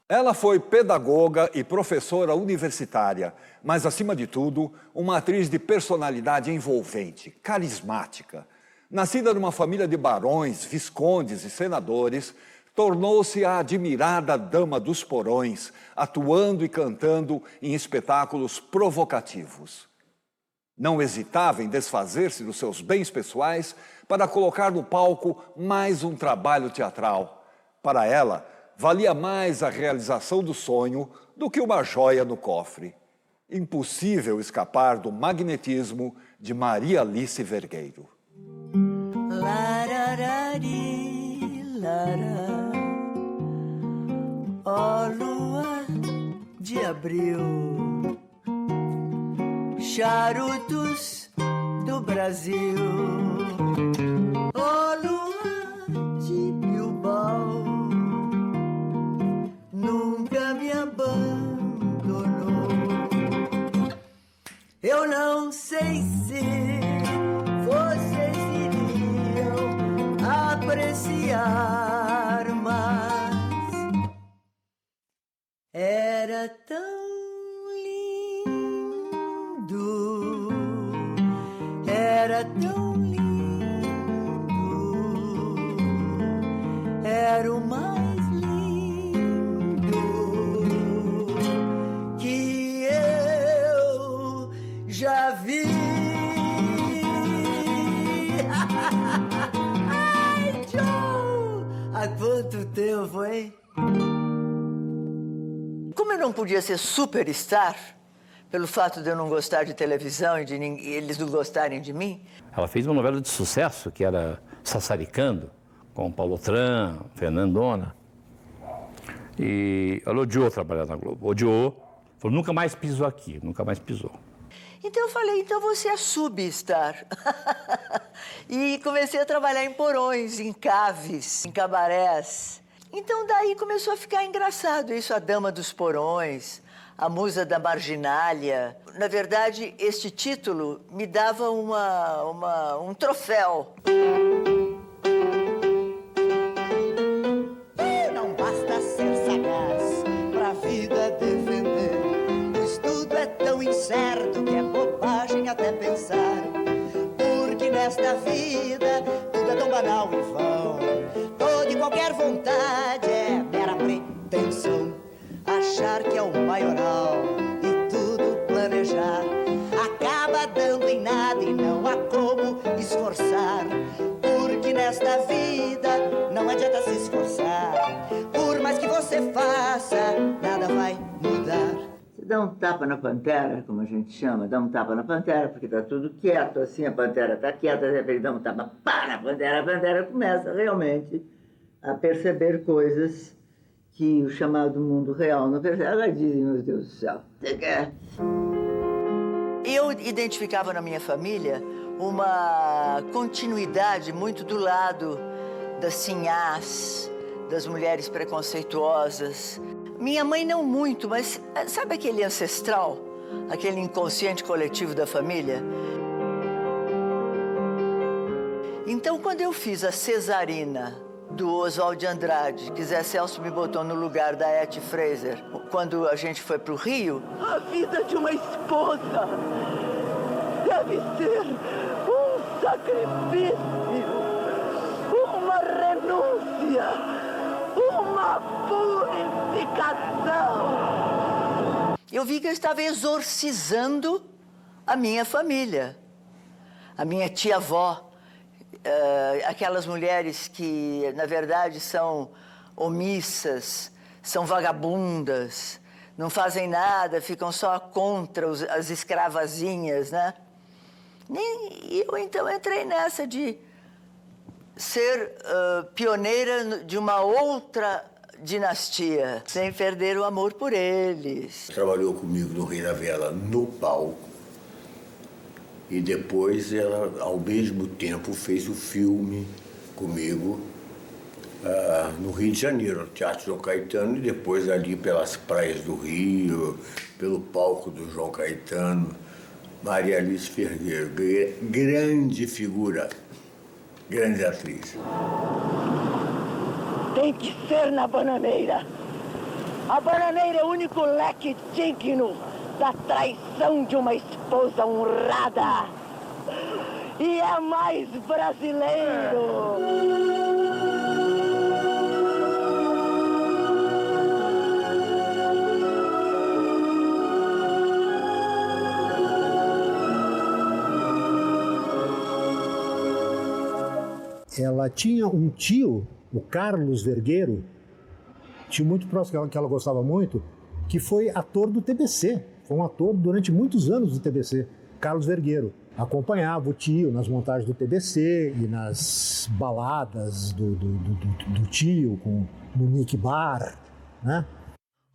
Ela foi pedagoga e professora universitária, mas, acima de tudo, uma atriz de personalidade envolvente, carismática. Nascida numa família de barões, viscondes e senadores, tornou-se a admirada dama dos porões, atuando e cantando em espetáculos provocativos. Não hesitava em desfazer-se dos seus bens pessoais para colocar no palco mais um trabalho teatral. Para ela, valia mais a realização do sonho do que uma joia no cofre. Impossível escapar do magnetismo de Maria Alice Vergueiro. Lararari, lara, ó lua de abril, charutos do Brasil, ó lua de Bilbao, nunca me abandonou. Eu não sei se vocês iriam apreciar, mas era tão lindo, era tão lindo, era o mais lindo que eu já vi. Ai, Joe! Há quanto tempo, hein? Como eu não podia ser superstar, pelo fato de eu não gostar de televisão e de eles não gostarem de mim. Ela fez uma novela de sucesso, que era Sassaricando, com Paulo Tran, Fernandona. E ela odiou trabalhar na Globo, odiou. Falou, nunca mais pisou aqui, nunca mais pisou. Então eu falei, então você é substar. E comecei a trabalhar em porões, em caves, em cabarés. Então daí começou a ficar engraçado isso, a dama dos porões, a musa da marginália. Na verdade, este título me dava um troféu. Não basta ser sagaz pra vida defender. O estudo é tão incerto que é bobagem até pensar. Porque nesta vida tudo é tão banal e vão. Toda e qualquer vontade é mera pretensão. Achar que é o maioral e tudo planejar acaba dando em nada e não há como esforçar. Porque nesta vida não adianta se esforçar. Por mais que você faça, nada vai mudar. Você dá um tapa na pantera, como a gente chama, dá um tapa na pantera, porque tá tudo quieto, assim, a pantera tá quieta, de repente dá um tapa, pá, na pantera, a pantera começa realmente a perceber coisas que o chamado mundo real não percebe. Ela diz, meu Deus do céu, você quer? Eu identificava na minha família uma continuidade muito do lado das sinhás, das mulheres preconceituosas. Minha mãe não muito, mas sabe aquele ancestral? Aquele inconsciente coletivo da família? Então, quando eu fiz a Cesarina do Oswald de Andrade, que Zé Celso me botou no lugar da Etty Fraser, quando a gente foi para o Rio, a vida de uma esposa deve ser um sacrifício, uma renúncia, uma purificação. Eu vi que eu estava exorcizando a minha família, a minha tia-avó, aquelas mulheres que, na verdade, são omissas, são vagabundas, não fazem nada, ficam só contra as escravazinhas, né? E eu, então, entrei nessa de ser pioneira de uma outra dinastia, sem perder o amor por eles. Trabalhou comigo no Rei da Vela no palco e depois ela, ao mesmo tempo, fez o filme comigo no Rio de Janeiro, no Teatro João Caetano, e depois ali pelas praias do Rio, pelo palco do João Caetano. Maria Alice Vergueiro, grande figura, grande atriz. Tem que ser na bananeira. A bananeira é o único leque digno da traição de uma esposa honrada. E é mais brasileiro. Ela tinha um tio, o Carlos Vergueiro, tio muito próximo que ela gostava muito, que foi ator do TBC. Foi um ator durante muitos anos do TBC, Carlos Vergueiro. Acompanhava o tio nas montagens do TBC e nas baladas do tio, no Nick Bar, né?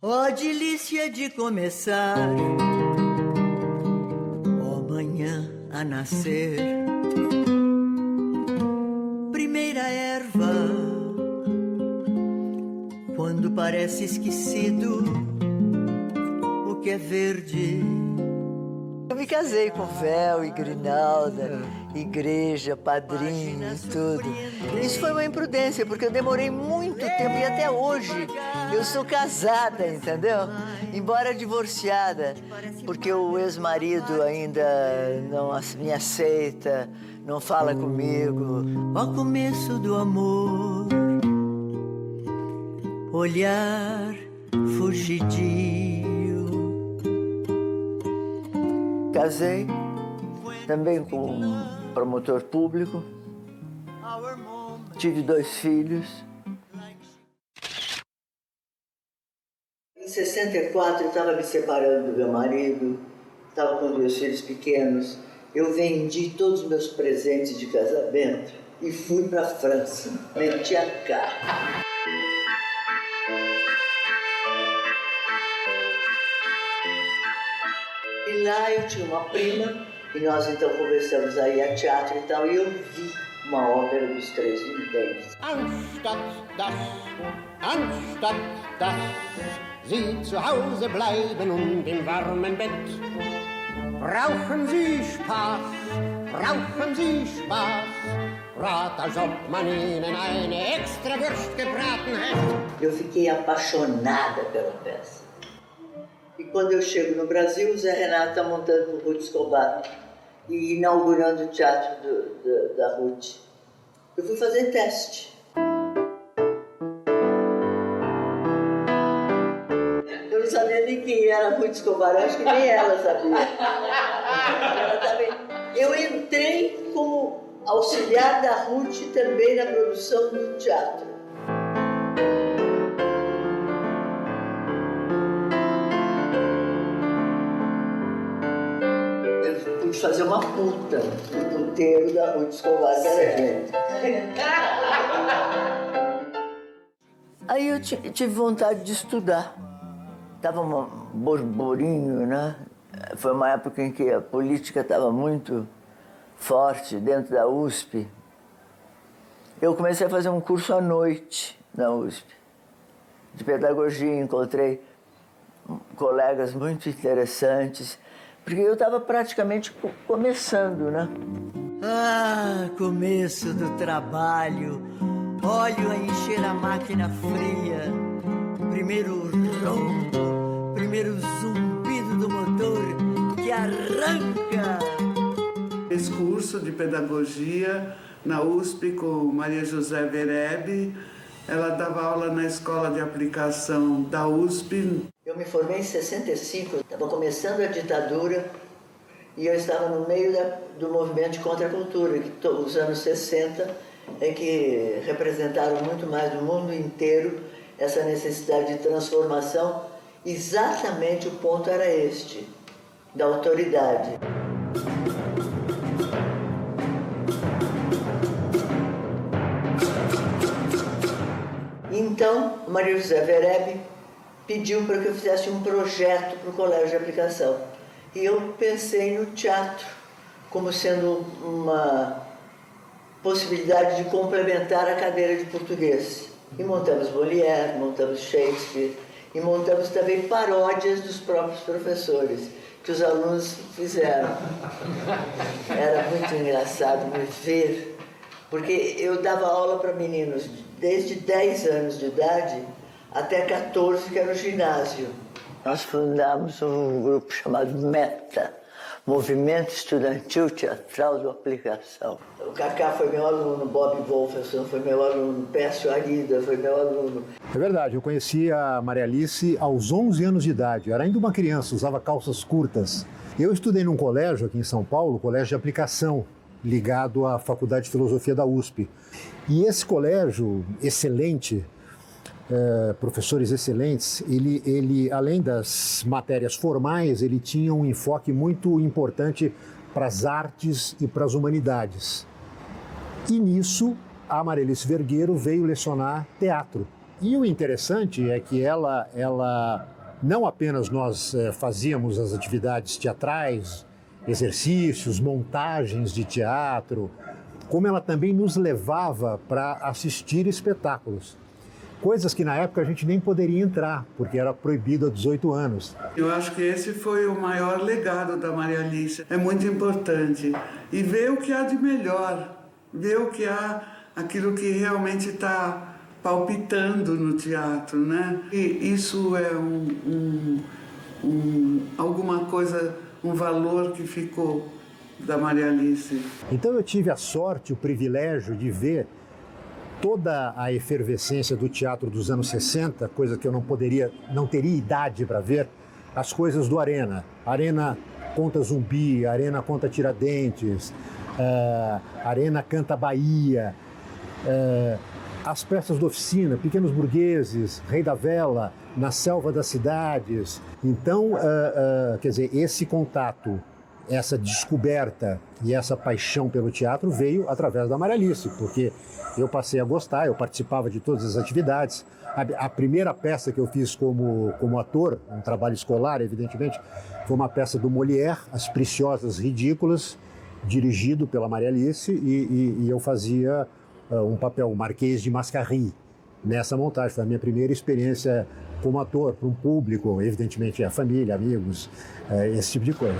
Ó delícia de começar, ó manhã a nascer, primeira erva, quando parece esquecido o que é verde. Eu me casei com véu e grinalda, igreja, padrinho e tudo. Isso foi uma imprudência, porque eu demorei muito tempo e até hoje eu sou casada, entendeu? Embora divorciada, porque o ex-marido ainda não me aceita, não fala comigo. Ao começo do amor, olhar fugidio. Casei também com um promotor público, tive 2 filhos. Em 64 eu estava me separando do meu marido, estava com 2 filhos pequenos. Eu vendi todos os meus presentes de casamento e fui para a França, meti a cara. E lá eu tinha uma prima, e nós então começamos a ir a teatro e tal, e eu vi uma ópera dos 3 Videntes. Anstatt dass Sie zu Hause bleiben und im warmen Bett, brauchen Sie Spaß, Rat, als ob man Ihnen eine extra Wurst gebraten hätte. Eu fiquei apaixonada pela peça. E quando eu chego no Brasil, o Zé Renato está montando o Ruth Escobar e inaugurando o teatro da Ruth. Eu fui fazer teste. Eu não sabia nem quem era Ruth Escobar, acho que nem ela sabia. Eu entrei como auxiliar da Ruth também na produção do teatro. De fazer uma puta no puteiro da Ruth Escobar, que era gente. Aí eu tive vontade de estudar. Tava um borborinho, né? Foi uma época em que a política estava muito forte dentro da USP. Eu comecei a fazer um curso à noite na USP, de pedagogia. Encontrei colegas muito interessantes, porque eu estava praticamente começando, né? Ah, começo do trabalho. Óleo a encher a máquina fria. Primeiro ronco, primeiro zumbido do motor que arranca. Fiz curso de pedagogia na USP com Maria José Verebe. Ela dava aula na escola de aplicação da USP. Eu me formei em 65, estava começando a ditadura e eu estava no meio do movimento de contracultura, que os anos 60 é que representaram muito mais no mundo inteiro essa necessidade de transformação. Exatamente o ponto era este, da autoridade. Então, Maria José Verebe pediu para que eu fizesse um projeto para o colégio de aplicação. E eu pensei no teatro como sendo uma possibilidade de complementar a cadeira de português. E montamos Molière, montamos Shakespeare e montamos também paródias dos próprios professores, que os alunos fizeram. Era muito engraçado me ver, porque eu dava aula para meninos desde 10 anos de idade até 14, que era o ginásio. Nós fundamos um grupo chamado META, Movimento Estudantil Teatral de Aplicação. O Cacá foi meu aluno, Bob Wolferson foi meu aluno, Pécio Arida foi meu aluno. É verdade, eu conheci a Maria Alice aos 11 anos de idade. Eu era ainda uma criança, usava calças curtas. Eu estudei num colégio aqui em São Paulo, colégio de aplicação, ligado à Faculdade de Filosofia da USP. E esse colégio excelente, professores excelentes, ele, além das matérias formais, ele tinha um enfoque muito importante para as artes e para as humanidades. E nisso, a Maria Alice Vergueiro veio lecionar teatro. E o interessante é que ela não apenas nós fazíamos as atividades teatrais, exercícios, montagens de teatro, como ela também nos levava para assistir espetáculos. Coisas que na época a gente nem poderia entrar, porque era proibido há 18 anos. Eu acho que esse foi o maior legado da Maria Alice. É muito importante. E ver o que há de melhor, ver o que há, aquilo que realmente está palpitando no teatro, né? E isso é alguma coisa, um valor que ficou da Maria Alice. Então eu tive a sorte, o privilégio de ver toda a efervescência do teatro dos anos 60, coisa que eu não teria idade para ver, as coisas do Arena. Arena conta Zumbi, Arena conta Tiradentes, Arena canta Bahia, as peças da Oficina, Pequenos Burgueses, Rei da Vela, Na Selva das Cidades. Então, quer dizer, esse contato, essa descoberta e essa paixão pelo teatro veio através da Maria Alice, porque eu passei a gostar, eu participava de todas as atividades. A primeira peça que eu fiz como ator, um trabalho escolar, evidentemente, foi uma peça do Molière, As Preciosas Ridículas, dirigido pela Maria Alice, e eu fazia um papel, o Marquês de Mascarry, nessa montagem. Foi a minha primeira experiência como ator, para um público, evidentemente a família, amigos, esse tipo de coisa.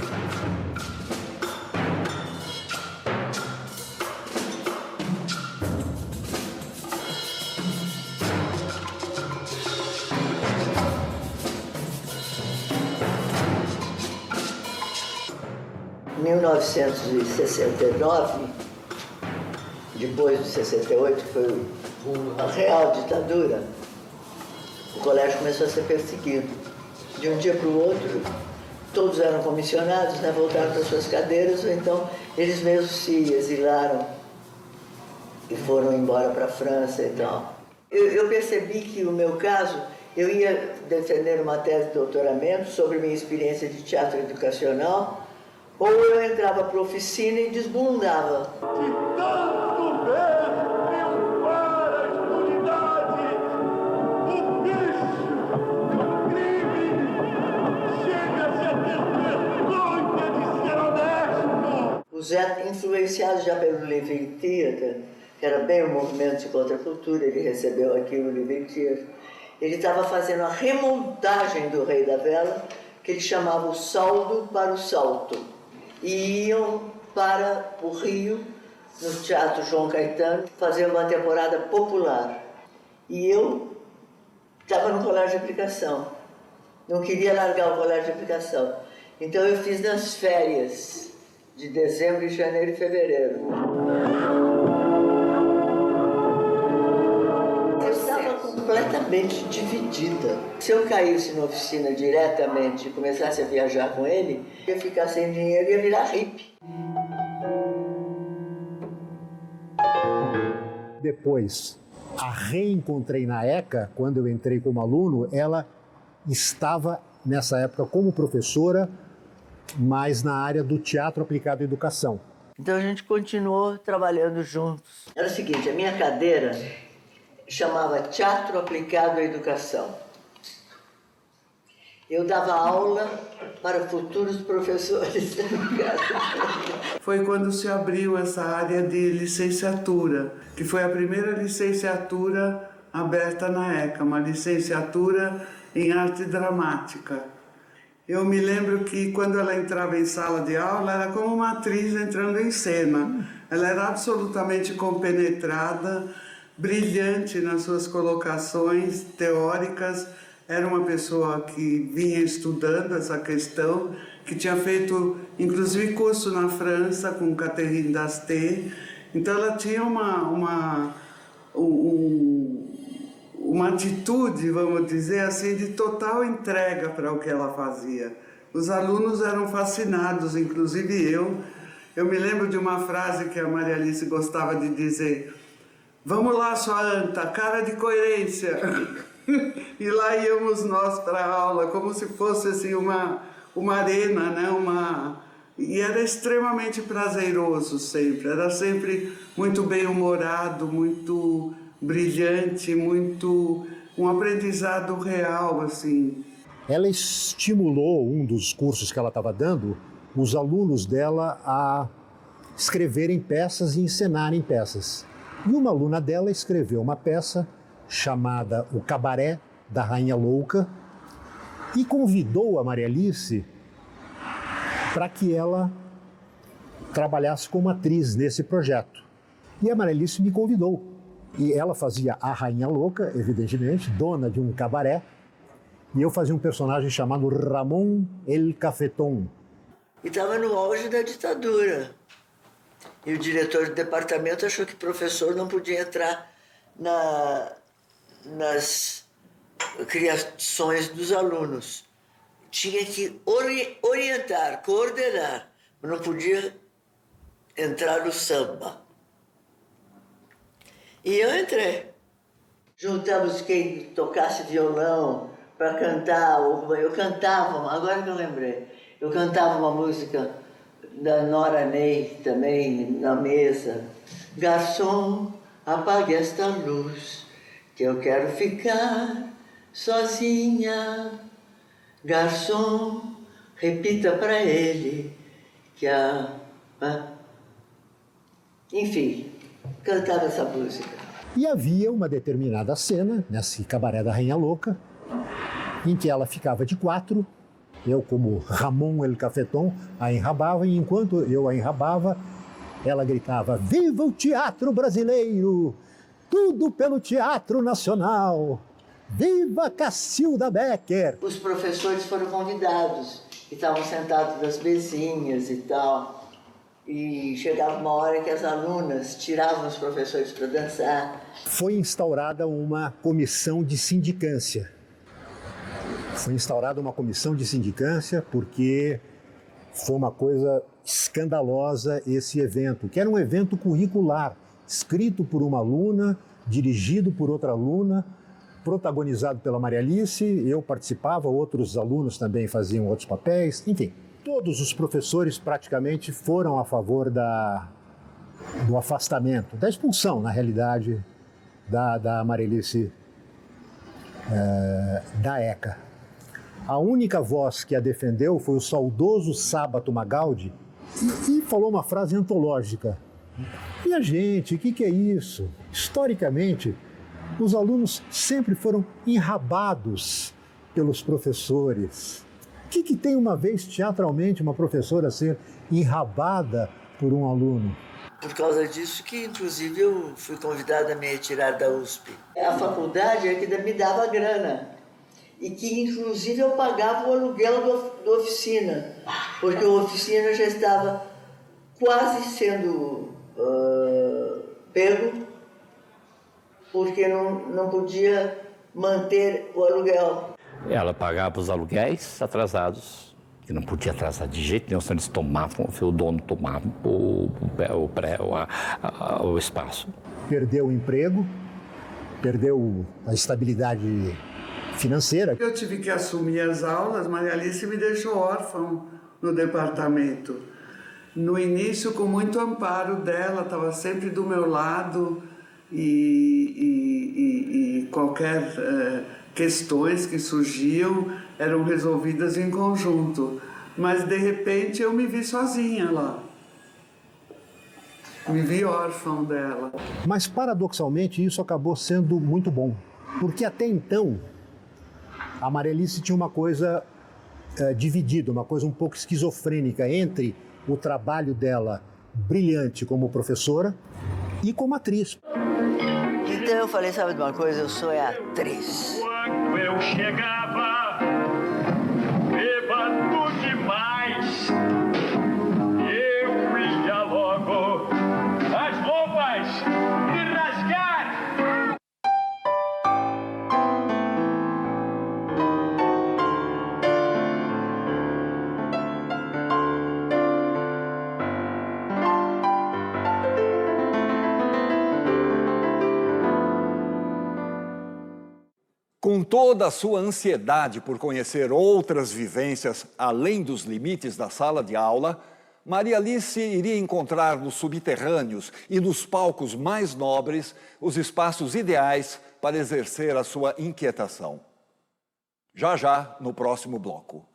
Em 1969, depois de 68, que foi a real ditadura, o colégio começou a ser perseguido. De um dia para o outro, todos eram comissionados, né, voltaram para suas cadeiras, ou então eles mesmos se exilaram e foram embora para a França e tal. Eu percebi que, no meu caso, eu ia defender uma tese de doutoramento sobre minha experiência de teatro educacional, ou eu entrava para a oficina e desbundava. De tanto ver triunfar a impunidade, o bicho, o crime, chega-se a ter vergonha de ser honesto. O Zé, influenciado já pelo Living Theatre, que era bem o movimento de contracultura, ele recebeu aqui o Living Theatre, ele estava fazendo a remontagem do Rei da Vela, que ele chamava o Saldo para o Salto. E iam para o Rio, no Teatro João Caetano, fazer uma temporada popular. E eu estava no colégio de aplicação, não queria largar o colégio de aplicação. Então eu fiz nas férias de dezembro, janeiro e fevereiro. Eu estava completamente dividida. Se eu caísse na oficina diretamente e começasse a viajar com ele, eu ia ficar sem dinheiro e ia virar hippie. Depois, a reencontrei na ECA, quando eu entrei como aluno, ela estava, nessa época, como professora, mas na área do teatro aplicado à educação. Então a gente continuou trabalhando juntos. Era o seguinte, a minha cadeira chamava Teatro Aplicado à Educação. Eu dava aula para futuros professores. Foi quando se abriu essa área de licenciatura, que foi a primeira licenciatura aberta na ECA, uma licenciatura em arte dramática. Eu me lembro que quando ela entrava em sala de aula, era como uma atriz entrando em cena. Ela era absolutamente compenetrada brilhante nas suas colocações teóricas. Era uma pessoa que vinha estudando essa questão, que tinha feito, inclusive, curso na França com Catherine d'Asté. Então, ela tinha uma atitude, vamos dizer assim, de total entrega para o que ela fazia. Os alunos eram fascinados, inclusive eu. Eu me lembro de uma frase que a Maria Alice gostava de dizer: vamos lá, sua anta, cara de coerência. E lá íamos nós para a aula, como se fosse assim, uma arena, né? E era extremamente prazeroso sempre, era sempre muito bem-humorado, muito brilhante, muito um aprendizado real, assim. Ela estimulou, um dos cursos que ela estava dando, os alunos dela a escreverem peças e encenarem peças. E uma aluna dela escreveu uma peça chamada O Cabaré da Rainha Louca e convidou a Maria Alice para que ela trabalhasse como atriz nesse projeto. E a Maria Alice me convidou. E ela fazia a Rainha Louca, evidentemente, dona de um cabaré, e eu fazia um personagem chamado Ramon el Cafetón. E estava no auge da ditadura. E o diretor do departamento achou que o professor não podia entrar nas criações dos alunos. Tinha que orientar, coordenar, mas não podia entrar no samba. E eu entrei. Juntamos quem tocasse violão para cantar. Eu cantava, agora que eu lembrei, eu cantava uma música da Nora Ney também na mesa. Garçom, apague esta luz, que eu quero ficar sozinha. Garçom, repita para ele que Enfim, cantava essa música. E havia uma determinada cena, nesse Cabaré da Rainha Louca, em que ela ficava de quatro, eu como Ramon el Cafetón a enrabava, e enquanto eu a enrabava, ela gritava: viva o teatro brasileiro! Tudo pelo Teatro Nacional! Viva Cacilda Becker! Os professores foram convidados, e estavam sentados nas mesinhas e tal. E chegava uma hora que as alunas tiravam os professores para dançar. Foi instaurada uma comissão de sindicância. Porque foi uma coisa escandalosa esse evento, que era um evento curricular, escrito por uma aluna, dirigido por outra aluna, protagonizado pela Maria Alice, eu participava, outros alunos também faziam outros papéis, enfim. Todos os professores praticamente foram a favor do afastamento, da expulsão, na realidade, da Maria Alice da ECA. A única voz que a defendeu foi o saudoso Sábato Magaldi e falou uma frase antológica. Minha gente, o que é isso? Historicamente, os alunos sempre foram enrabados pelos professores. O que tem uma vez, teatralmente, uma professora ser enrabada por um aluno? Por causa disso que, inclusive, eu fui convidada a me retirar da USP. A faculdade é que me dava grana. E que, inclusive, eu pagava o aluguel da oficina. Porque a oficina já estava quase sendo pego, porque não podia manter o aluguel. Ela pagava os aluguéis atrasados, que não podia atrasar de jeito nenhum, senão eles tomavam, o dono tomava o espaço. Perdeu o emprego, perdeu a estabilidade financeira. Eu tive que assumir as aulas, Maria Alice me deixou órfão no departamento. No início, com muito amparo dela, estava sempre do meu lado e qualquer questões que surgiam eram resolvidas em conjunto. Mas, de repente, eu me vi sozinha lá. Me vi órfão dela. Mas, paradoxalmente, isso acabou sendo muito bom. Porque, até então, a Maria Alice tinha uma coisa dividida, uma coisa um pouco esquizofrênica entre o trabalho dela brilhante como professora e como atriz. Então eu falei, sabe de uma coisa? Eu sou atriz. Quando eu chegava, bêbado demais, eu ia logo as roupas e rasgar. Com toda a sua ansiedade por conhecer outras vivências além dos limites da sala de aula, Maria Alice iria encontrar nos subterrâneos e nos palcos mais nobres os espaços ideais para exercer a sua inquietação. Já, no próximo bloco.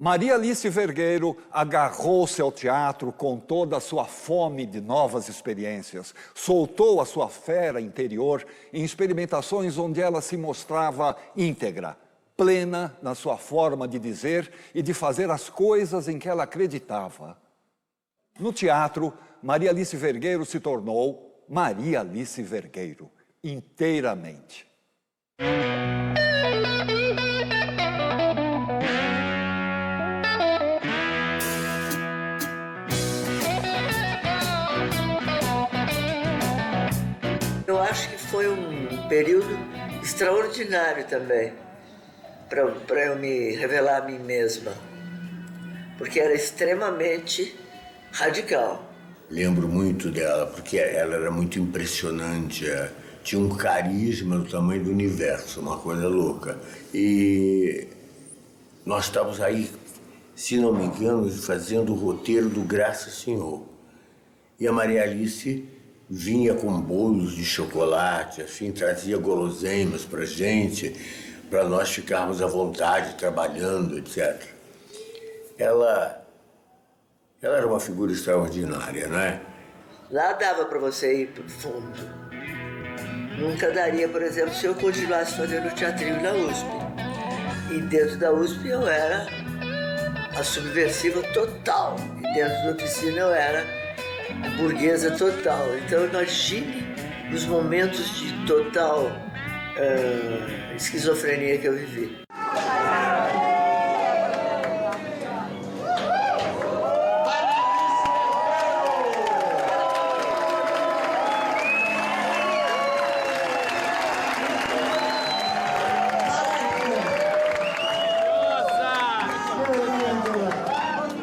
Maria Alice Vergueiro agarrou-se ao teatro com toda a sua fome de novas experiências. Soltou a sua fera interior em experimentações onde ela se mostrava íntegra, plena na sua forma de dizer e de fazer as coisas em que ela acreditava. No teatro, Maria Alice Vergueiro se tornou Maria Alice Vergueiro, inteiramente. Eu acho que foi um período extraordinário também, para eu me revelar a mim mesma, porque era extremamente radical. Lembro muito dela, porque ela era muito impressionante, tinha um carisma do tamanho do universo, uma coisa louca. E nós estávamos aí, se não me engano, fazendo o roteiro do Graças Senhor. E a Maria Alice vinha com bolos de chocolate, assim, trazia guloseimas pra gente, para nós ficarmos à vontade, trabalhando, etc. Ela era uma figura extraordinária, não é? Lá dava para você ir pro fundo. Nunca daria, por exemplo, se eu continuasse fazendo teatrinho na USP. E dentro da USP eu era a subversiva total. E dentro da oficina eu era a burguesa total. Então imagine os momentos de total esquizofrenia que eu vivi.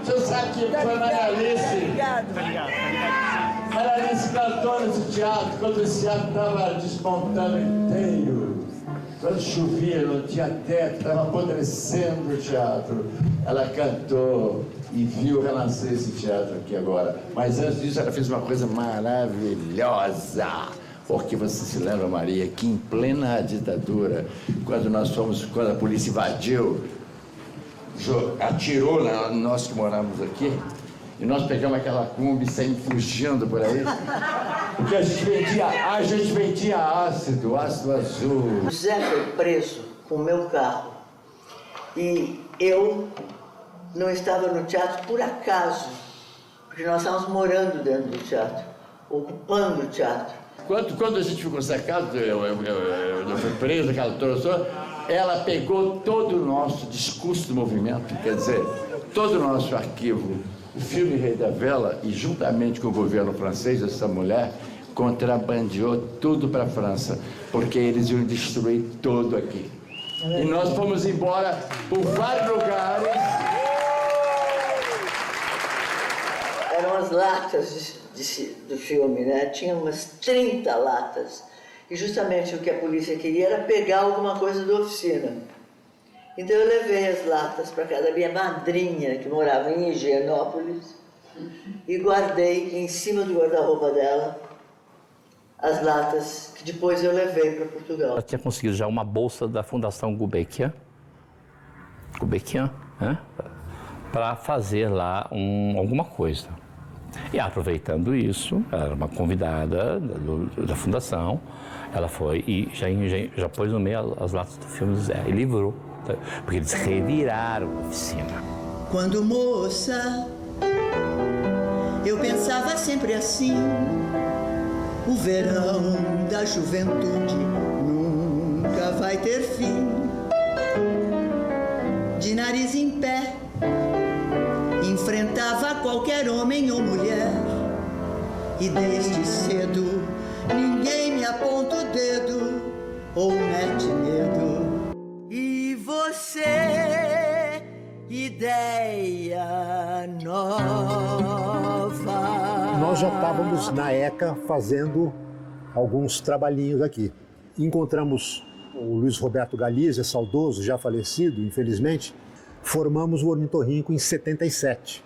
Você sabe que foi Maria Alice? Maria Alice cantou nesse teatro quando esse teatro estava desmontando inteiro. Quando chovia, não tinha teto, estava apodrecendo o teatro. Ela cantou e viu renascer esse teatro aqui agora. Mas antes disso, ela fez uma coisa maravilhosa. Porque você se lembra, Maria, que em plena ditadura, quando a polícia invadiu, atirou nós que morávamos aqui, e nós pegamos aquela Kombi e saímos fugindo por aí, porque a gente vendia ácido azul. O Zé foi preso com o meu carro e eu não estava no teatro por acaso, porque nós estávamos morando dentro do teatro, ocupando o teatro. Quando a gente ficou cercado, eu fui preso, aquela toda, ela pegou todo o nosso discurso do movimento, quer dizer, todo o nosso arquivo, o filme Rei da Vela, e juntamente com o governo francês, essa mulher contrabandeou tudo para a França, porque eles iam destruir tudo aqui. E nós fomos embora por vários lugares. Eram as latas do filme, né? Tinha umas 30 latas. E justamente o que a polícia queria era pegar alguma coisa da oficina. Então eu levei as latas para casa da minha madrinha, que morava em Higienópolis, e guardei em cima do guarda-roupa dela as latas que depois eu levei para Portugal. Ela tinha conseguido já uma bolsa da Fundação Gulbenkian, né? Para fazer lá alguma coisa. E aproveitando isso, ela era uma convidada da fundação, ela foi e já pôs no meio as latas do filme do Zé e livrou porque eles reviraram a oficina. Quando moça, eu pensava sempre assim: o verão da juventude nunca vai ter fim. De nariz em pé, enfrentava qualquer homem ou mulher, e desde cedo ninguém me aponta o dedo ou mete medo. E você, ideia nova. Nós já estávamos na ECA fazendo alguns trabalhinhos aqui. Encontramos o Luiz Roberto Galizia, saudoso, já falecido, infelizmente. Formamos o Ornitorrinco em 77.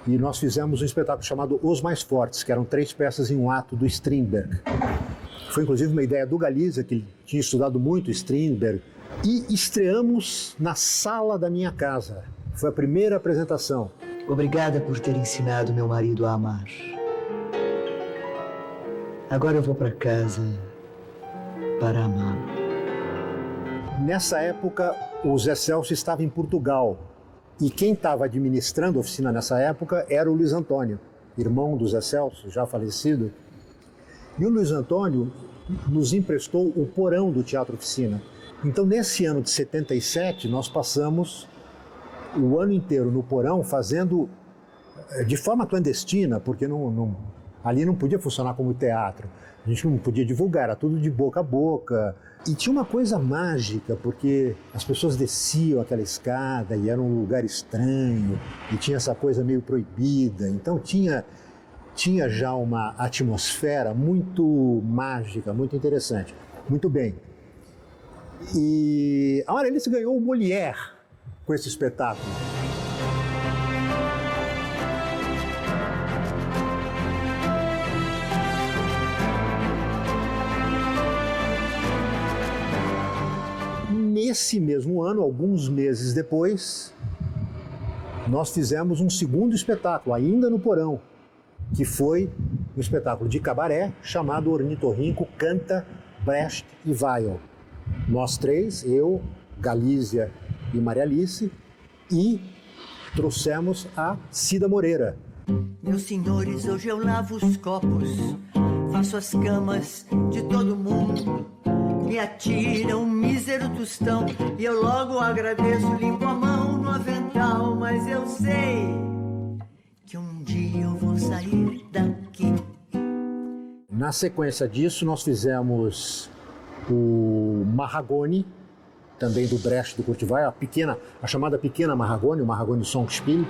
E nós fizemos um espetáculo chamado Os Mais Fortes, que eram 3 peças em um ato do Strindberg. Foi inclusive uma ideia do Galizia, que ele tinha estudado muito Strindberg. E estreamos na sala da minha casa. Foi a primeira apresentação. Obrigada por ter ensinado meu marido a amar. Agora eu vou para casa para amá-lo. Nessa época, o Zé Celso estava em Portugal. E quem estava administrando a oficina nessa época era o Luiz Antônio, irmão do Zé Celso, já falecido. E o Luiz Antônio nos emprestou o porão do Teatro Oficina. Então, nesse ano de 77, nós passamos o ano inteiro no porão fazendo de forma clandestina, porque ali não podia funcionar como teatro. A gente não podia divulgar, era tudo de boca a boca. E tinha uma coisa mágica, porque as pessoas desciam aquela escada e era um lugar estranho, e tinha essa coisa meio proibida. Então tinha já uma atmosfera muito mágica, muito interessante. Muito bem. E a Maralice ganhou o Molière com esse espetáculo. Nesse mesmo ano, alguns meses depois, nós fizemos um segundo espetáculo, ainda no porão, que foi um espetáculo de cabaré chamado Ornitorrinco Canta, Brecht e Weill. Nós 3, eu, Galizia e Maralice, e trouxemos a Cida Moreira. Meus senhores, hoje eu lavo os copos, faço as camas de todo mundo. Me atira um mísero tostão e eu logo agradeço, limpo a mão no avental. Mas eu sei que um dia eu vou sair daqui. Na sequência disso, nós fizemos o Mahagoni, também do Brecht do Kurt Weill, a chamada Pequena Mahagoni, o Mahagoni Songspiel.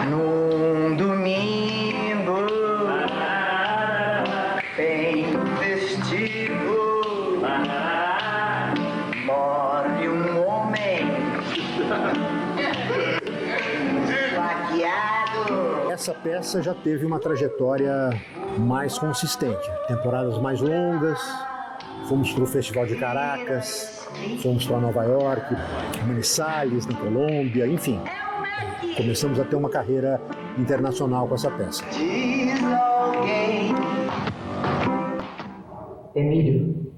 Num domingo, bem festivo, morre um homem esfaqueado. Essa peça já teve uma trajetória mais consistente, temporadas mais longas. Fomos para o Festival de Caracas, fomos para Nova York, Manizales, na Colômbia, enfim. Começamos a ter uma carreira internacional com essa peça. Diz alguém. Emílio.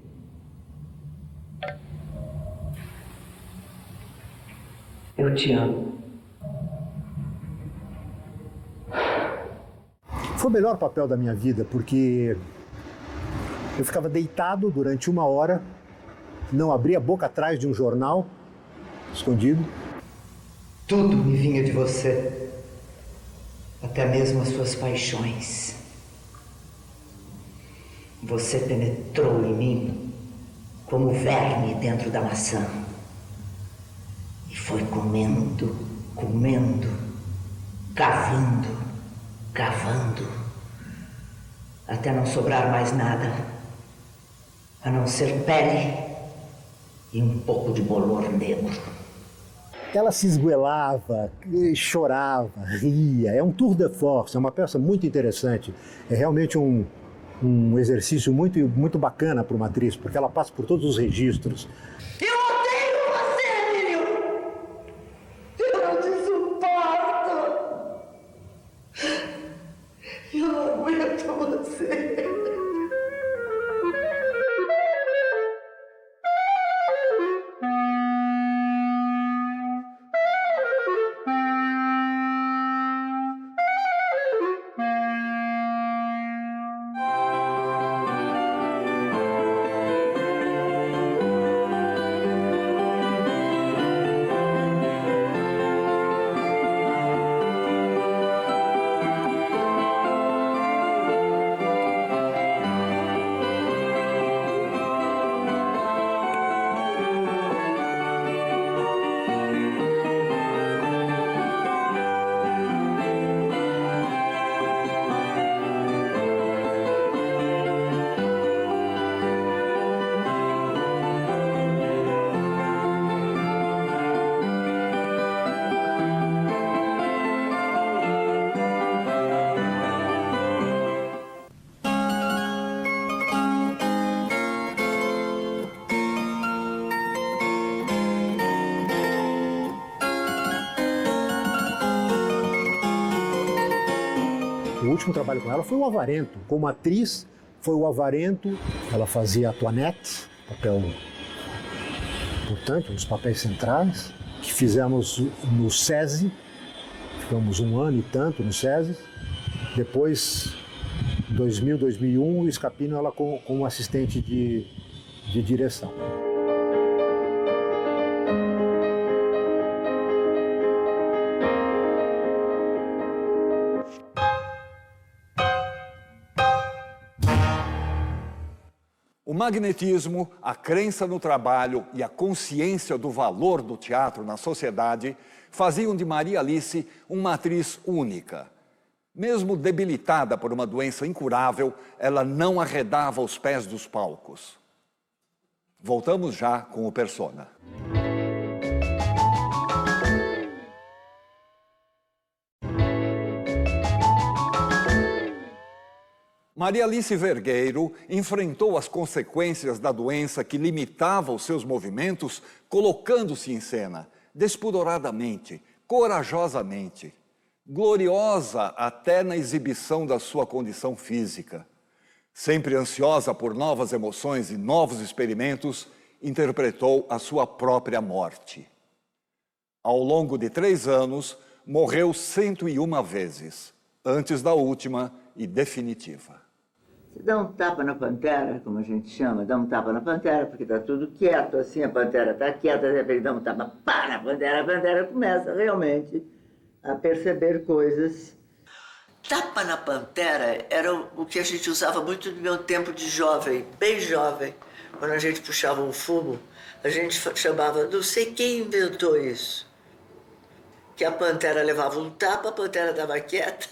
Eu te amo. Foi o melhor papel da minha vida, porque eu ficava deitado durante 1 hora, não abria a boca atrás de um jornal, escondido. Tudo me vinha de você, até mesmo as suas paixões. Você penetrou em mim como verme dentro da maçã e foi comendo, comendo, cavando, cavando, até não sobrar mais nada, a não ser pele e um pouco de bolor negro. Ela se esguelava, chorava, ria. É um tour de force, é uma peça muito interessante. É realmente um exercício muito bacana para uma atriz, porque ela passa por todos os registros. Eu odeio você, Emílio! Eu não te suporto! Eu não aguento você! último trabalho com ela foi o Avarento. Como atriz, foi o Avarento. Ela fazia a Toinette, papel importante, um dos papéis centrais, que fizemos no SESI. Ficamos 1 ano e tanto no SESI. Depois, 2000, 2001, o Scapino ela como assistente de direção. O magnetismo, a crença no trabalho e a consciência do valor do teatro na sociedade faziam de Maria Alice uma atriz única. Mesmo debilitada por uma doença incurável, ela não arredava os pés dos palcos. Voltamos já com o Persona. Maria Alice Vergueiro enfrentou as consequências da doença que limitava os seus movimentos, colocando-se em cena, despudoradamente, corajosamente, gloriosa até na exibição da sua condição física. Sempre ansiosa por novas emoções e novos experimentos, interpretou a sua própria morte. Ao longo de 3 anos, morreu 101 vezes, antes da última e definitiva. Você dá um tapa na pantera, como a gente chama, dá um tapa na pantera, porque está tudo quieto, assim, a pantera está quieta, de repente dá um tapa, pá, na pantera, a pantera começa realmente a perceber coisas. Tapa na pantera era o que a gente usava muito no meu tempo de jovem, bem jovem. Quando a gente puxava um fumo, a gente chamava, não sei quem inventou isso, que a pantera levava um tapa, a pantera estava quieta,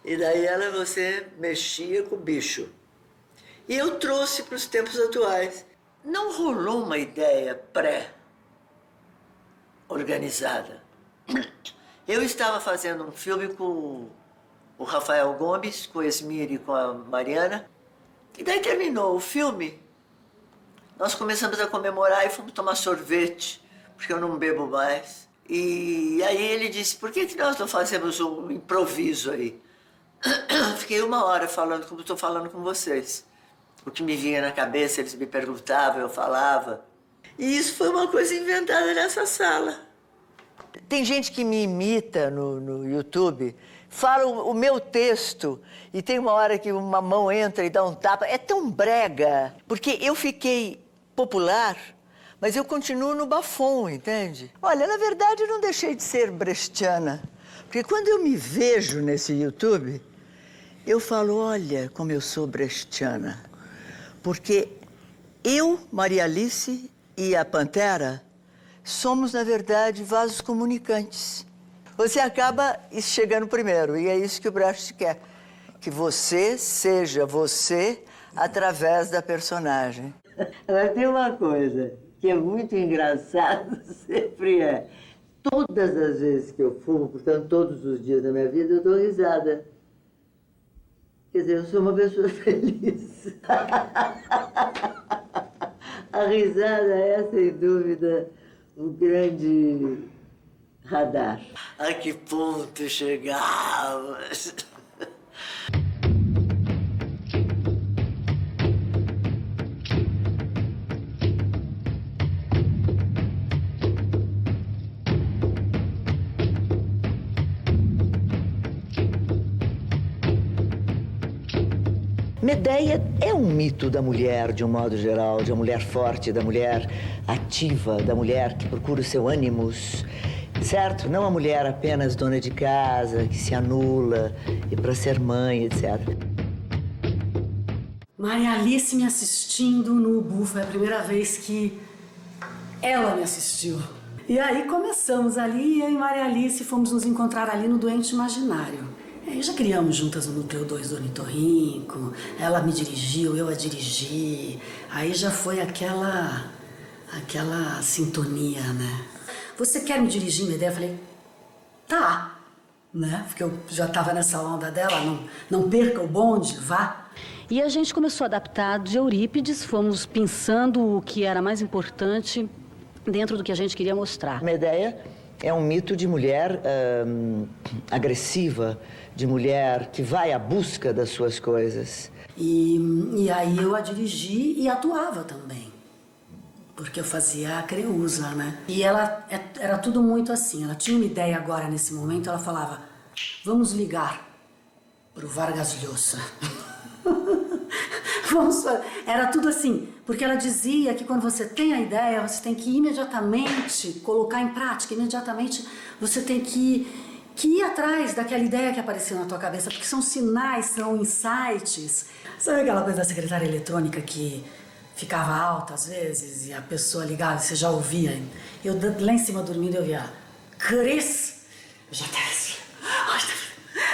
e daí você mexia com o bicho. E eu trouxe para os tempos atuais. Não rolou uma ideia pré-organizada. Eu estava fazendo um filme com o Rafael Gomes, com o Esmir e com a Mariana. E daí terminou o filme. Nós começamos a comemorar e fomos tomar sorvete, porque eu não bebo mais. E aí ele disse, por que nós não fazemos um improviso aí? Fiquei 1 hora falando como estou falando com vocês. O que me vinha na cabeça, eles me perguntavam, eu falava. E isso foi uma coisa inventada nessa sala. Tem gente que me imita no YouTube, fala o meu texto, e tem uma hora que uma mão entra e dá um tapa. É tão brega, porque eu fiquei popular, mas eu continuo no bafom, entende? Olha, na verdade, eu não deixei de ser brechtiana, porque quando eu me vejo nesse YouTube, eu falo, olha como eu sou brechtiana. Porque eu, Maria Alice e a Pantera somos, na verdade, vasos comunicantes. Você acaba chegando primeiro, e é isso que o Brecht quer. Que você seja você através da personagem. Agora, tem uma coisa que é muito engraçado, sempre é. Todas as vezes que eu fumo, portanto, todos os dias da minha vida, eu dou risada. Quer dizer, eu sou uma pessoa feliz. A risada é, sem dúvida, o grande radar. A que ponto chegamos? Medéia é um mito da mulher, de um modo geral, de uma mulher forte, da mulher ativa, da mulher que procura o seu ânimos, certo? Não a mulher apenas dona de casa, que se anula e para ser mãe, etc. Maria Alice me assistindo no Ubu, foi a primeira vez que ela me assistiu. E aí começamos ali, eu e Maria Alice fomos nos encontrar ali no Doente Imaginário. Aí já criamos juntas o Núcleo 2 do Ornitorrinco, ela me dirigiu, eu a dirigi, aí já foi aquela sintonia, né? Você quer me dirigir, Medéia? Eu falei, tá, né? Porque eu já estava nessa onda dela, não perca o bonde, vá. E a gente começou a adaptar de Eurípides, fomos pensando o que era mais importante dentro do que a gente queria mostrar. Medéia É um mito de mulher agressiva, de mulher que vai à busca das suas coisas. E aí eu a dirigi e atuava também. Porque eu fazia a Creusa, né? E ela era tudo muito assim. Ela tinha uma ideia agora, nesse momento, ela falava: vamos ligar pro Vargas Llosa. Era tudo assim, porque ela dizia que quando você tem a ideia, você tem que imediatamente colocar em prática, imediatamente você tem que ir atrás daquela ideia que apareceu na tua cabeça, porque são sinais, são insights. Sabe aquela coisa da secretária eletrônica que ficava alta às vezes e a pessoa ligava e você já ouvia? Eu lá em cima dormindo eu via: Cris,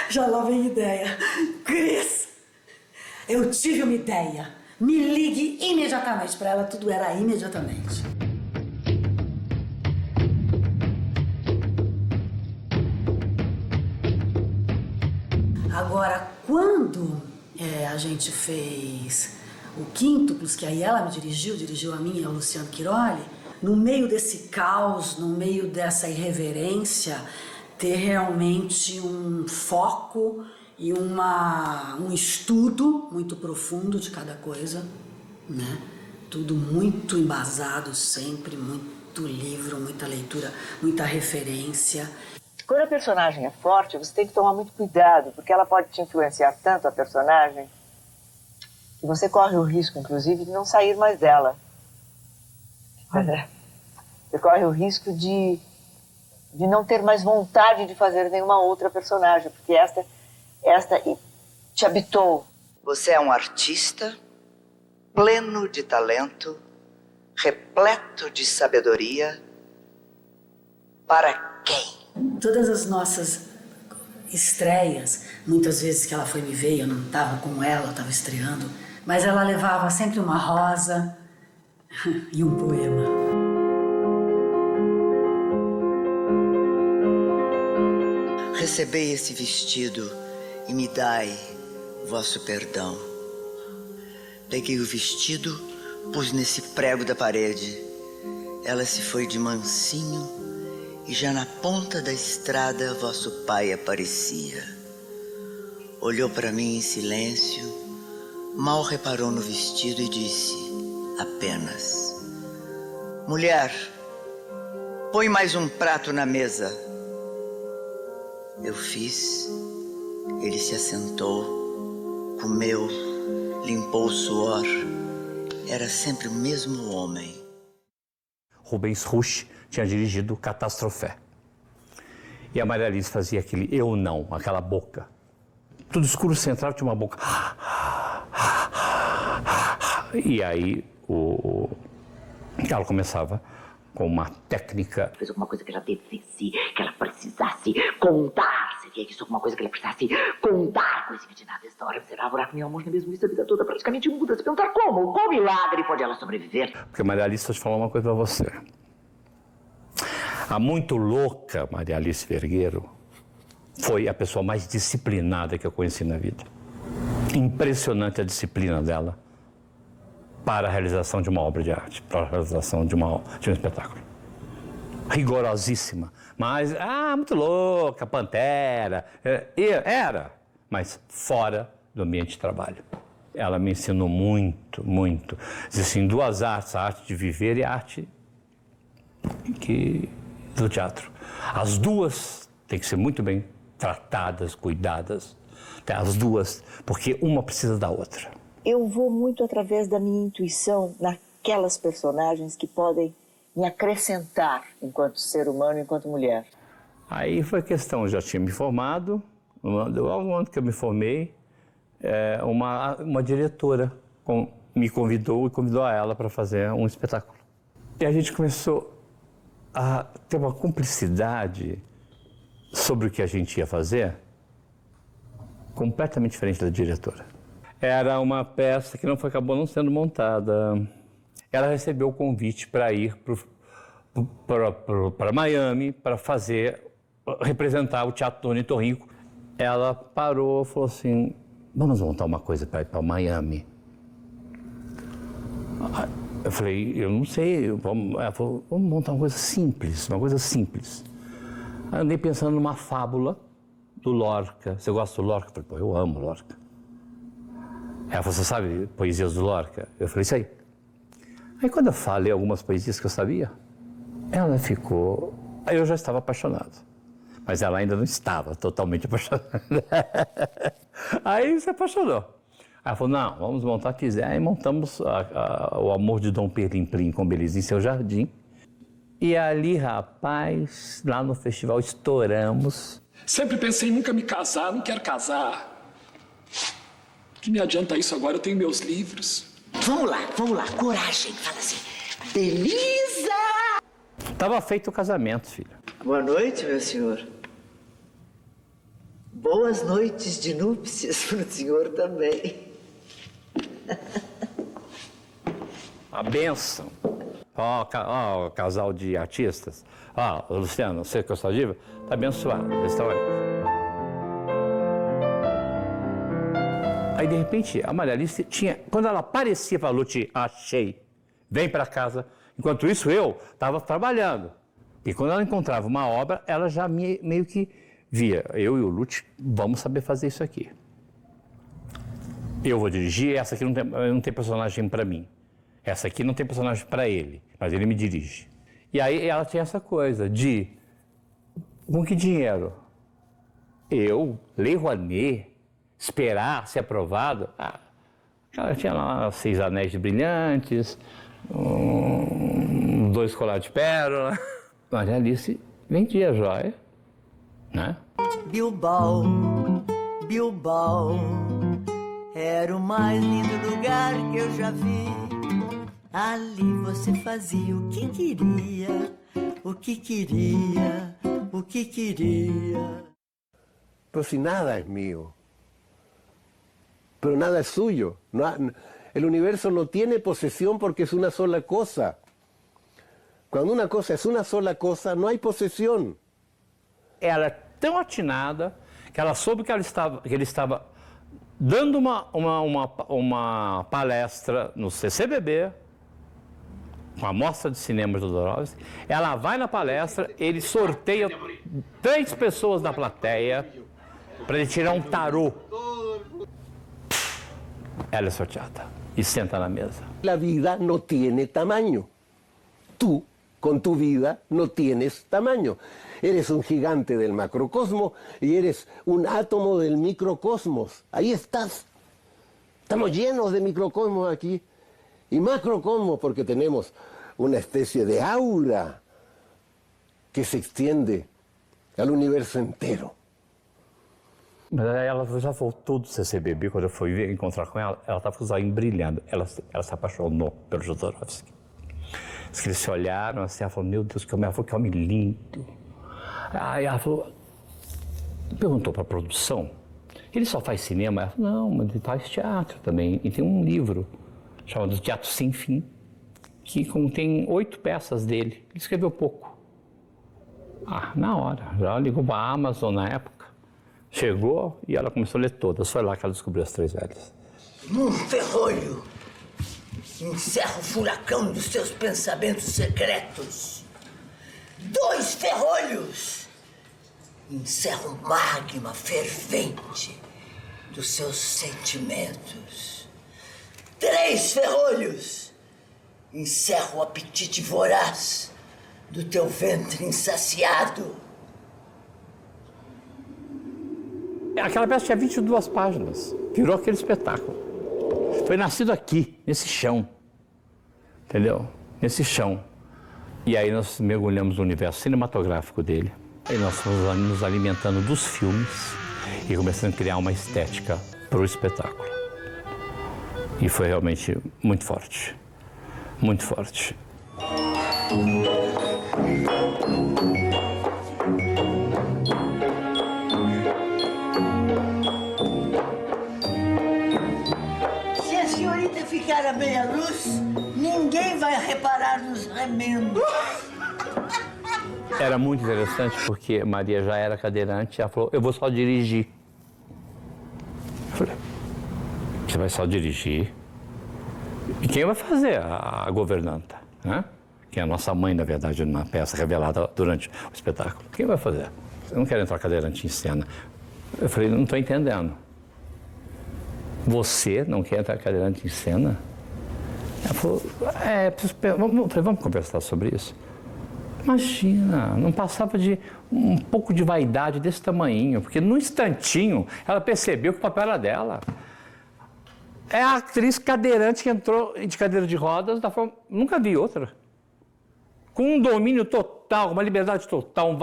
já lá vem ideia. Cris, eu tive uma ideia. Me ligue imediatamente. Para ela tudo era imediatamente. Agora, quando a gente fez o Quíntuplos, que aí ela me dirigiu a mim e ao Luciano Quiroli, no meio desse caos, no meio dessa irreverência, ter realmente um foco e um estudo muito profundo de cada coisa, né? Tudo muito embasado sempre, muito livro, muita leitura, muita referência. Quando a personagem é forte, você tem que tomar muito cuidado, porque ela pode te influenciar tanto, a personagem, que você corre o risco, inclusive, de não sair mais dela. Você corre o risco de não ter mais vontade de fazer nenhuma outra personagem, porque esta te habitou. Você é um artista pleno de talento, repleto de sabedoria. Para quem? Todas as nossas estreias, muitas vezes que ela foi me ver, eu não estava com ela, eu estava estreando, mas ela levava sempre uma rosa e um poema. Recebei esse vestido e me dai vosso perdão. Peguei o vestido, pus nesse prego da parede. Ela se foi de mansinho e já na ponta da estrada vosso pai aparecia. Olhou para mim em silêncio, mal reparou no vestido e disse apenas: mulher, põe mais um prato na mesa. Eu fiz, ele se assentou, comeu, limpou o suor. Era sempre o mesmo homem. Rubens Rusch tinha dirigido Catastrofé. E a Maria Alice fazia aquele eu não, aquela boca. Tudo escuro central tinha uma boca. E aí ela começava com uma técnica. Fez alguma coisa que ela devesse, que ela precisasse contar. Seria isso, alguma coisa que ela precisasse contar com esse nada essa hora. Será orar com meu amor, não é mesmo isso? A vida toda praticamente muda. Se perguntar como? Qual milagre pode ela sobreviver? Porque Maria Alice, vou te falar uma coisa pra você. A muito louca Maria Alice Vergueiro foi a pessoa mais disciplinada que eu conheci na vida. Impressionante a disciplina dela para a realização de uma obra de arte, para a realização de um espetáculo. Rigorosíssima, mas, muito louca, Pantera, era, mas fora do ambiente de trabalho. Ela me ensinou muito, muito. Existem duas artes, a arte de viver e a arte do teatro. As duas têm que ser muito bem tratadas, cuidadas, as duas, porque uma precisa da outra. Eu vou muito através da minha intuição naquelas personagens que podem me acrescentar enquanto ser humano, enquanto mulher. Aí foi questão, eu já tinha me formado, no ano que eu me formei, uma diretora me convidou e convidou a ela para fazer um espetáculo. E a gente começou a ter uma cumplicidade sobre o que a gente ia fazer completamente diferente da diretora. Era uma peça que acabou não sendo montada. Ela recebeu o convite para ir para Miami para representar o Teatro do Ornitorrinco. Ela parou e falou assim: vamos montar uma coisa para ir para Miami. Eu falei: eu não sei. Ela falou: vamos montar uma coisa simples, Aí andei pensando numa fábula do Lorca. Você gosta do Lorca? Eu falei, pô, eu amo Lorca. Ela falou, você sabe poesias do Lorca? Eu falei, isso aí. Aí quando eu falei algumas poesias que eu sabia, ela ficou... Aí eu já estava apaixonado. Mas ela ainda não estava totalmente apaixonada. Aí se apaixonou. Aí ela falou, não, vamos montar, quiser. Aí montamos o Amor de Dom Perlim Plim com Beleza em Seu Jardim. E ali, rapaz, lá no festival estouramos. Sempre pensei em nunca me casar, não quero casar. O que me adianta isso agora? Eu tenho meus livros. Vamos lá, coragem. Fala assim, Belisa! Tava feito o casamento, filho. Boa noite, meu senhor. Boas noites de núpcias para o senhor também. A bênção. Ó, casal de artistas. Ó, Luciano, você que é sua diva, tá abençoado. Aí, de repente, a Maria Alice tinha... Quando ela aparecia, falou, Lute, achei. Vem para casa. Enquanto isso, eu estava trabalhando. E quando ela encontrava uma obra, ela já meio que via. Eu e o Lute, vamos saber fazer isso aqui. Eu vou dirigir, essa aqui não tem personagem para mim. Essa aqui não tem personagem para ele, mas ele me dirige. E aí ela tinha essa coisa de... Com que dinheiro? Eu, Lei Rouanet, esperar ser aprovado? Ela tinha lá 6 anéis brilhantes, 2 colares de pérola. Maria Alice vendia joia, né? Bilbao, era o mais lindo lugar que eu já vi. Ali você fazia o que queria, o que queria, o que queria. Pero si nada es mío, pero nada es suyo. El universo no tiene posesión porque es una sola cosa. Cuando una cosa es una sola cosa, no hay posesión. Ela é tão atinada que ela soube que ele estava dando uma palestra no CCBB, com a mostra de cinema do Jodorowsky. Ela vai na palestra, ele sorteia 3 pessoas da plateia para ele tirar um tarô. Ela é sorteada e senta na mesa. La vida no tiene tamaño. Tú, con tu vida, no tienes tamaño. Eres un gigante del macrocosmo y eres un átomo del microcosmos. Ahí estás. Estamos llenos de microcosmos aquí. Y macrocosmos porque tenemos una especie de aura que se extiende al universo entero. Mas ela já voltou do CCBB, quando eu fui encontrar com ela estava com os olhos brilhando. Ela se apaixonou pelo Jodorowsky. Eles se olharam assim, ela falou, meu Deus, que homem lindo. Aí ela falou, perguntou para a produção, ele só faz cinema? Ela falou, não, mas ele faz teatro também. E tem um livro chamado Teatro Sem Fim, que contém 8 peças dele. Ele escreveu pouco. Na hora, já ligou para a Amazon na época. Chegou e ela começou a ler todas. Foi lá que ela descobriu As Três Velhas. Num ferrolho, encerra o furacão dos seus pensamentos secretos. 2 ferrolhos, encerra o magma fervente dos seus sentimentos. 3 ferrolhos, encerra o apetite voraz do teu ventre insaciado. Aquela peça tinha 22 páginas, virou aquele espetáculo. Foi nascido aqui, nesse chão, entendeu? Nesse chão. E aí nós mergulhamos no universo cinematográfico dele. E nós fomos nos alimentando dos filmes e começando a criar uma estética para o espetáculo. E foi realmente muito forte, muito forte. Se a senhorita ficar à meia luz, ninguém vai reparar nos remendos. Era muito interessante porque Maria já era cadeirante e ela falou, eu vou só dirigir. Eu falei, você vai só dirigir? E quem vai fazer a governanta? Né? que é a nossa mãe, na verdade, numa peça revelada durante o espetáculo. Quem vai fazer? Eu não quero entrar cadeirante em cena. Eu falei, não estou entendendo. Você não quer entrar cadeirante em cena? Ela falou, vamos conversar sobre isso. Imagina, não passava de um pouco de vaidade desse tamanhinho, porque num instantinho ela percebeu que o papel era dela. É a atriz cadeirante que entrou de cadeira de rodas da forma... Nunca vi outra. Com um domínio total, uma liberdade total,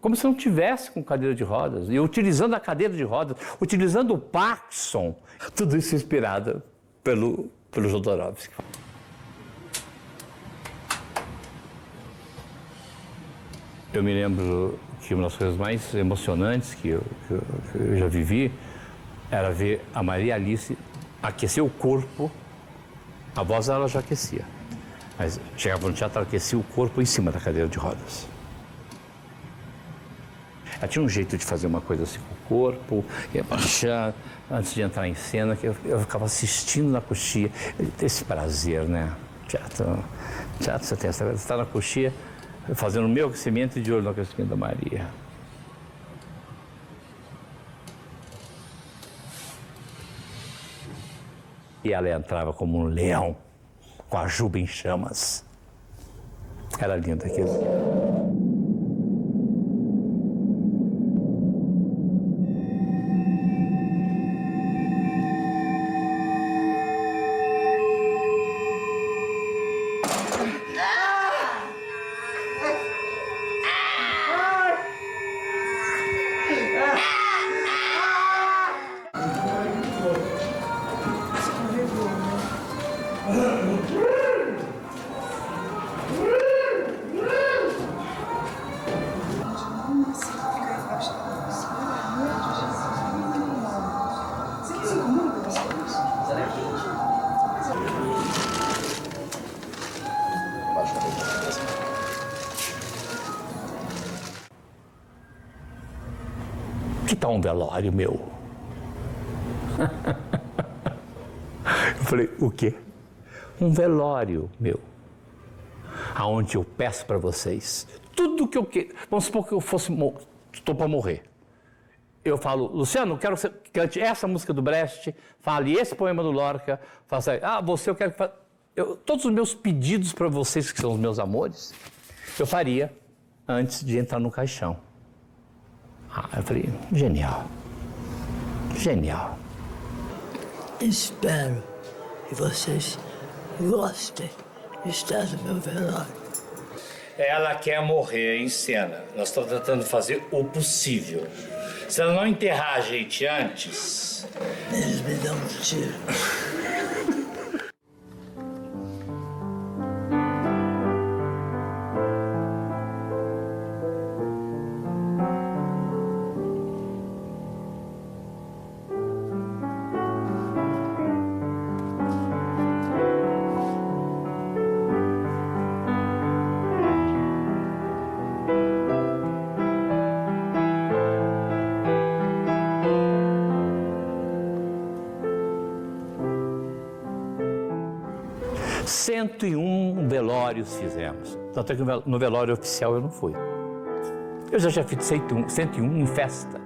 como se não tivesse com cadeira de rodas. E utilizando a cadeira de rodas, utilizando o Parkinson. Tudo isso inspirado pelo Jodorowsky. Eu me lembro que uma das coisas mais emocionantes que eu já vivi era ver a Maria Alice aquecer o corpo. A voz ela já aquecia, mas chegava no teatro, ela aquecia o corpo em cima da cadeira de rodas. Ela tinha um jeito de fazer uma coisa assim com o corpo, ia baixar antes de entrar em cena, que eu ficava assistindo na coxia. Esse prazer, né? Teatro você tem essa coisa, você está na coxia, fazendo o meu aquecimento e de olho no aquecimento da Maria. E ela entrava como um leão, com a juba em chamas. Era lindo aquilo. Que tal um velório meu? Eu falei, o quê? Um velório meu. Aonde eu peço para vocês tudo que eu quero. Vamos supor que eu estou para morrer. Eu falo, Luciano, quero que você cante essa música do Brecht, fale esse poema do Lorca, faça, eu quero que todos os meus pedidos para vocês, que são os meus amores, eu faria antes de entrar no caixão. Eu falei, genial. Genial. Espero que vocês gostem de estar no meu velório. Ela quer morrer em cena. Nós estamos tentando fazer o possível. Se ela não enterrar a gente antes... Eles me dão um tiro. Velórios fizemos. Tanto é que no velório oficial eu não fui. Eu já fiz 101 em festa.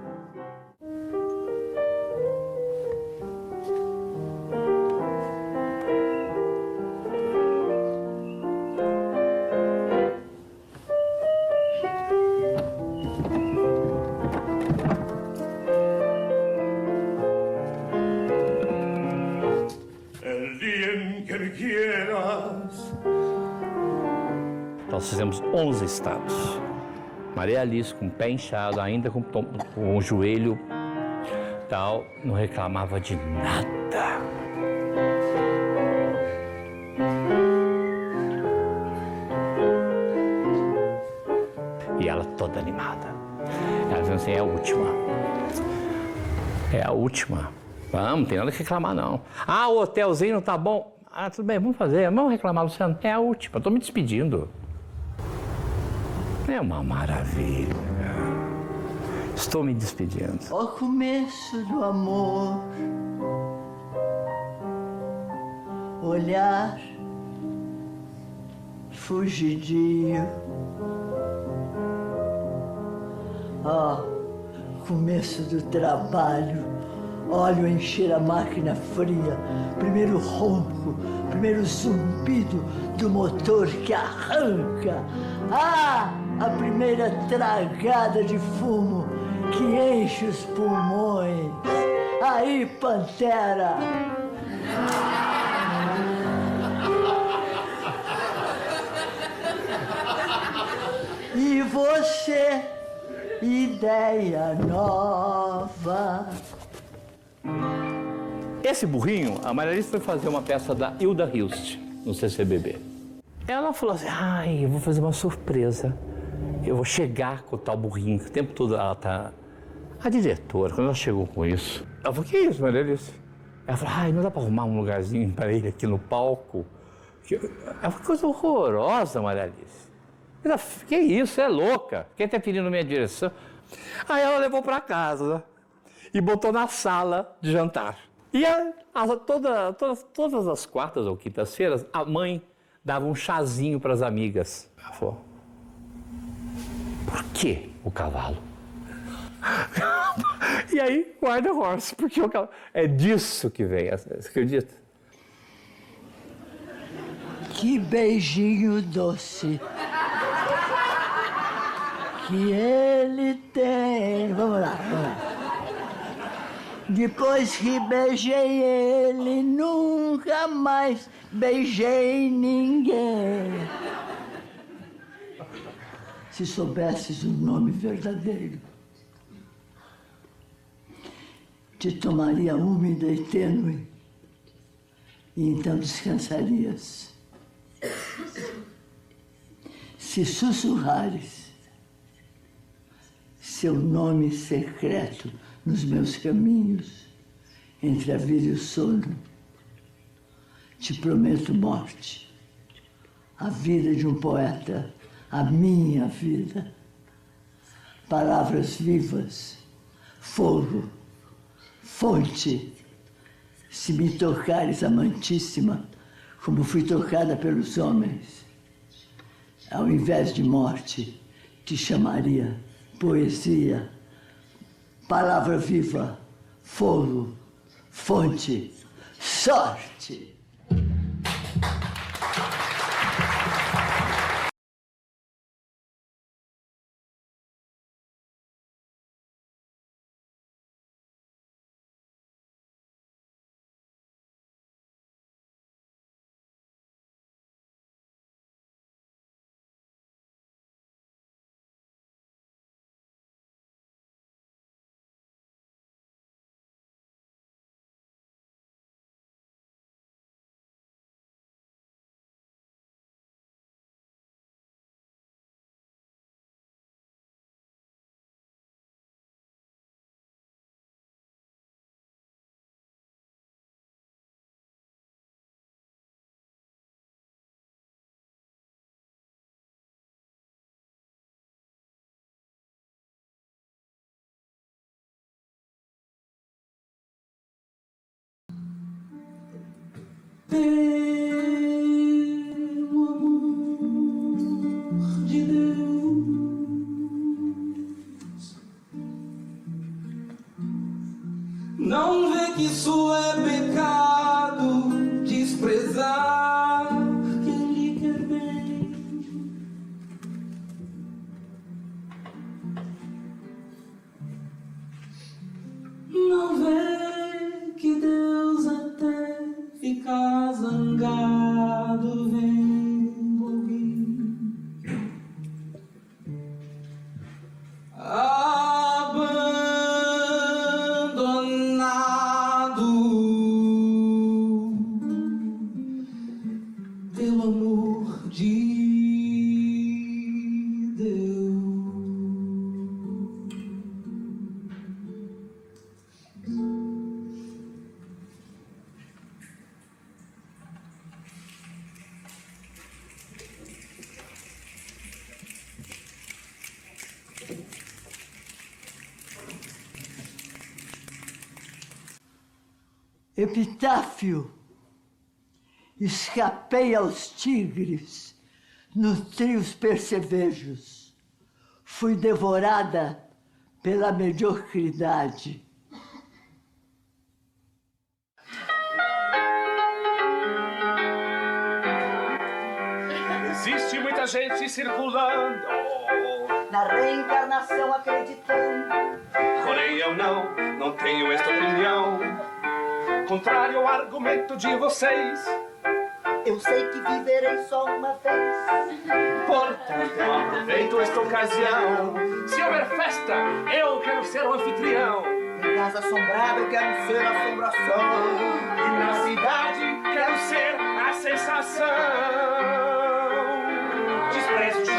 Nós fizemos 11 estados. Maria Alice com o pé inchado, ainda com o joelho tal, não reclamava de nada. E ela toda animada. Ela dizendo assim, é a última. É a última. Vamos, não tem nada que reclamar não. O hotelzinho não tá bom. Tudo bem, vamos fazer. Vamos reclamar, Luciano. É a última, estou me despedindo. É uma maravilha. Estou me despedindo. O começo do amor, olhar fugidinho. Começo do trabalho. Olho encher a máquina fria. Primeiro ronco, primeiro zumbido do motor que arranca. A primeira tragada de fumo que enche os pulmões. Aí, Pantera! E você, ideia nova. Esse burrinho, a Maria Alice foi fazer uma peça da Hilda Hilst, no CCBB. Ela falou assim, eu vou fazer uma surpresa. Eu vou chegar com o tal burrinho, o tempo todo ela tá... A diretora, quando ela chegou com isso, ela falou, que isso, Maria Alice? Ela falou, não dá para arrumar um lugarzinho para ele aqui no palco? Ela falou, coisa horrorosa, Maria Alice. Ela, que isso, é louca. Quem tá pedindo minha direção? Aí ela levou para casa e botou na sala de jantar. E todas as quartas ou quintas-feiras, a mãe dava um chazinho para as amigas. Ela falou, por que o cavalo? E aí, guarda horse, porque o cavalo... É disso que vem, você acredita? Que beijinho doce que ele tem. Vamos lá. Depois que beijei ele, nunca mais beijei ninguém. Se soubesses o nome verdadeiro, te tomaria úmida e tênue, e então descansarias. Se sussurrares seu nome secreto nos meus caminhos, entre a vida e o sono, te prometo morte, a vida de um poeta, a minha vida, palavras vivas, fogo, fonte, se me tocares, amantíssima, como fui tocada pelos homens, ao invés de morte, te chamaria poesia, palavra viva, fogo, fonte, sorte. Pelo amor de Deus, não vê que isso é pecado, desprezar quem lhe quer bem. Não vê que Deus até fica zangado vendo alguém abandonado. Pelo amor de Deus. Epitáfio. Escapei aos tigres Nutri os percevejos. Fui devorada pela mediocridade. Existe muita gente circulando, na reencarnação acreditando. porém eu não tenho esta opinião. Contrário ao argumento de vocês, eu sei que viverei só uma vez. Portanto, eu aproveito esta ocasião. Se houver festa, eu quero ser o anfitrião. Em casa assombrada, eu quero ser a assombração. E na cidade, quero ser a sensação. Desprezo